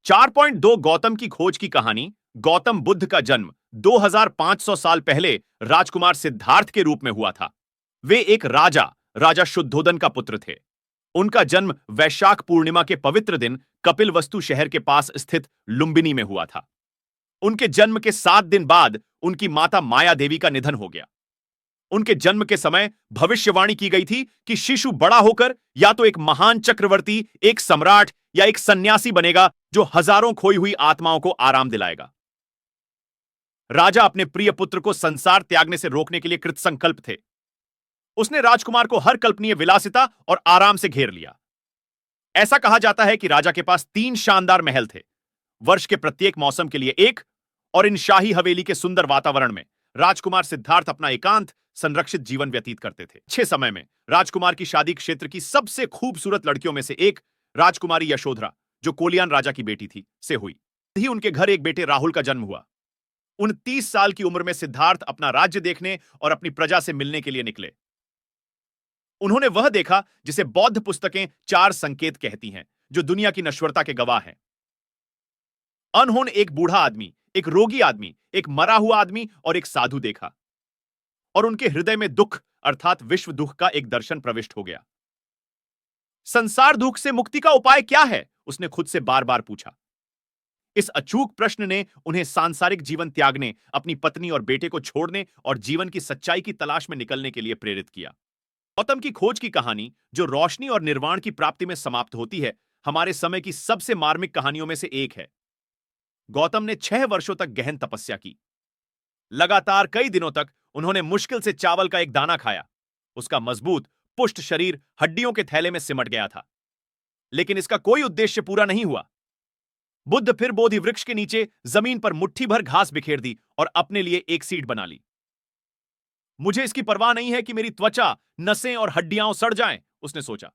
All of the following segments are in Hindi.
4.2 गौतम की खोज की कहानी। गौतम बुद्ध का जन्म 2500 साल पहले राजकुमार सिद्धार्थ के रूप में हुआ था। वे एक राजा शुद्धोदन का पुत्र थे। उनका जन्म वैशाख पूर्णिमा के पवित्र दिन कपिलवस्तु शहर के पास स्थित लुम्बिनी में हुआ था। उनके जन्म के 7 दिन बाद उनकी माता माया देवी का निधन हो गया। उनके जन्म के समय भविष्यवाणी की गई थी कि शिशु बड़ा होकर या तो एक महान चक्रवर्ती, एक सम्राट या एक सन्यासी बनेगा जो हजारों खोई हुई आत्माओं को आराम दिलाएगा। राजा अपने प्रिय पुत्र को संसार त्यागने से रोकने के लिए कृतसंकल्प थे। उसने राजकुमार को हर कल्पनीय विलासिता और आराम से घेर लिया। ऐसा कहा जाता है कि राजा के पास 3 शानदार महल थे, वर्ष के प्रत्येक मौसम के लिए एक, और इन शाही हवेली के सुंदर वातावरण में राजकुमार सिद्धार्थ अपना एकांत संरक्षित जीवन व्यतीत करते थे। अच्छे समय में राजकुमार की शादी क्षेत्र की सबसे खूबसूरत लड़कियों में से एक राजकुमारी यशोधरा, जो कोलियान राजा की बेटी थी, से हुई। ही उनके घर एक बेटे राहुल का जन्म हुआ। 29 साल की उम्र में सिद्धार्थ अपना राज्य देखने और अपनी प्रजा से मिलने के लिए निकले। उन्होंने वह देखा जिसे बौद्ध पुस्तकें 4 संकेत कहती हैं, जो दुनिया की नश्वरता के गवाह हैं। उन्होंने एक बूढ़ा आदमी, एक रोगी आदमी, एक मरा हुआ आदमी और एक साधु देखा, और उनके हृदय में दुख अर्थात विश्व दुख का एक दर्शन प्रविष्ट हो गया। संसार दुख से मुक्ति का उपाय क्या है? उसने खुद से बार बार पूछा। इस अचूक प्रश्न ने उन्हें सांसारिक जीवन त्यागने, अपनी पत्नी और बेटे को छोड़ने और जीवन की सच्चाई की तलाश में निकलने के लिए प्रेरित किया। गौतम की खोज की कहानी, जो रोशनी और निर्वाण की प्राप्ति में समाप्त होती है, हमारे समय की सबसे मार्मिक कहानियों में से एक है। गौतम ने 6 वर्षों तक गहन तपस्या की। लगातार कई दिनों तक उन्होंने मुश्किल से चावल का एक दाना खाया। उसका मजबूत, पुष्ट शरीर हड्डियों के थैले में सिमट गया था। लेकिन इसका कोई उद्देश्य पूरा नहीं हुआ। बुद्ध फिर बोधि वृक्ष के नीचे जमीन पर मुट्ठी भर घास बिखेर दी और अपने लिए एक सीट बना ली। मुझे इसकी परवाह नहीं है कि मेरी त्वचा, नसें और हड्डियां सड़ जाएं, उसने सोचा।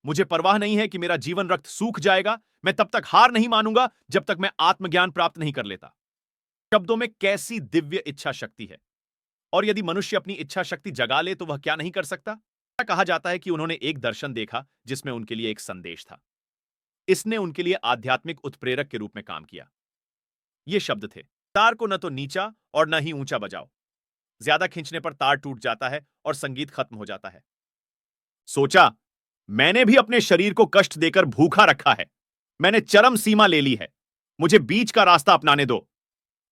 मुझे परवाह नहीं है कि मेरा जीवन रक्त सूख जाएगा। मैं तब तक हार नहीं मानूंगा जब तक मैं आत्मज्ञान प्राप्त नहीं कर लेता। शब्दों में कैसी दिव्य इच्छा शक्ति है, और यदि मनुष्य अपनी इच्छा शक्ति जगा ले तो वह क्या नहीं कर सकता। कहा जाता है कि उन्होंने एक दर्शन देखा जिसमें उनके लिए एक संदेश था। इसने उनके लिए आध्यात्मिक उत्प्रेरक के रूप में काम किया। ये शब्द थे, तार को न तो नीचा और न ही ऊंचा बजाओ। ज्यादा खींचने पर तार टूट जाता है और संगीत खत्म हो जाता है। सोचा, मैंने भी अपने शरीर को कष्ट देकर भूखा रखा है। मैंने चरम सीमा ले ली है। मुझे बीच का रास्ता अपनाने दो।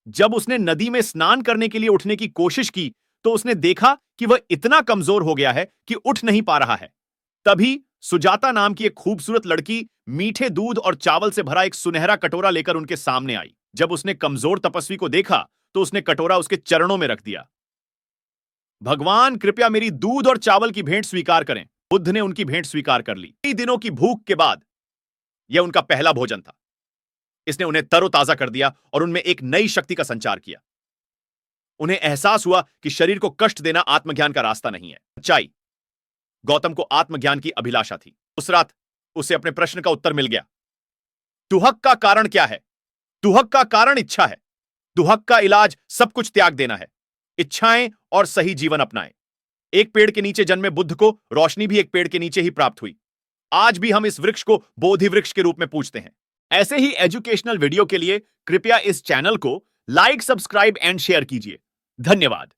जब उसने नदी में स्नान करने के लिए उठने की कोशिश की तो उसने देखा कि वह इतना कमजोर हो गया है कि उठ नहीं पा रहा है। तभी सुजाता नाम की एक खूबसूरत लड़की मीठे दूध और चावल से भरा एक सुनहरा कटोरा लेकर उनके सामने आई। जब उसने कमजोर तपस्वी को देखा तो उसने कटोरा उसके चरणों में रख दिया। भगवान, कृपया मेरी दूध और चावल की भेंट स्वीकार करें। बुद्ध ने उनकी भेंट स्वीकार कर ली। कई दिनों की भूख के बाद यह उनका पहला भोजन था। इसने उन्हें तरोताजा कर दिया और उनमें एक नई शक्ति का संचार किया। उन्हें एहसास हुआ कि शरीर को कष्ट देना आत्मज्ञान का रास्ता नहीं है। सच्चाई, गौतम को आत्मज्ञान की अभिलाषा थी। उस रात उसे अपने प्रश्न का उत्तर मिल गया। दुहक का कारण क्या है? दुहक का कारण इच्छा है। दुहक का इलाज सब कुछ त्याग देना है। इच्छाएं और सही जीवन अपनाएं। एक पेड़ के नीचे जन्मे बुद्ध को रोशनी भी एक पेड़ के नीचे ही प्राप्त हुई। आज भी हम इस वृक्ष को बोधि वृक्ष के रूप में पूजते हैं। ऐसे ही एजुकेशनल वीडियो के लिए कृपया इस चैनल को लाइक, सब्सक्राइब एंड शेयर कीजिए। धन्यवाद।